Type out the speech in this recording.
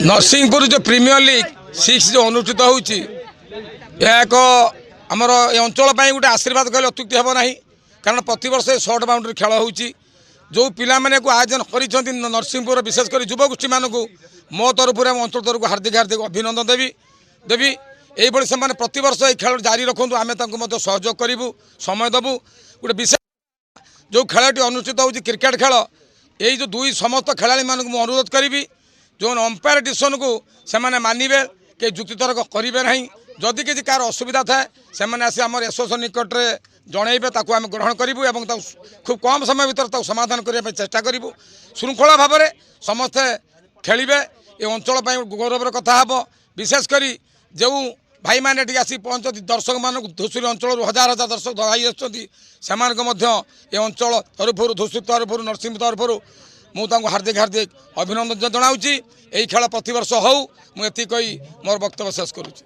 नरसिंहपुर जो premiere league 6 जो अनुष्ठित होउची एक आमर अंचल गोटे आशीर्वाद कहले अत्युक्ति हेब ना कारण प्रति वर्ष शॉर्ट बाउंड्री खेल होउची जो पिला माने को आयोजन करिसेंती नरसिंहपुर विशेषकर युवगोष्ठी मानक मो तरफ अंचल तरफ हार्दिक हार्दिक अभिनंदन देवी यही से प्रति वर्ष ये खेल जारी रखु आम सहयोग करूँ समय देवु गोटे विशेष जो खेलटी अनुष्ठित होउची क्रिकेट खेल यही जो दुई समस्त खेलाड़ी मानक अनुरोध करी जो अंपायर डिसीजन को से मानवे कि जुक्तितर्क करेंगे ना जदि किसी कार असुविधा थाए से आम एसोसिएशन निकट में जनइबे आम ग्रहण करूँ खूब कम समय भर समाधान करने चेष्टा करूँ श्रृंखला भाव में समस्ते खेलिए ये अंचल गौरवर कथा हे विशेषकर जो भाई मैंने आसी पहुँचती दर्शक मान धूसुरी अंचल हजार हजार दर्शक धराई अंचल तरफ धूसुरी तरफ नरसिंहपुर तरफ मुझे हार्दिक हार्दिक अभिनंदन जनाऊँगी यही खेल प्रत वर्ष हो मुझे कही मोर वक्तव्य शेष करुँच।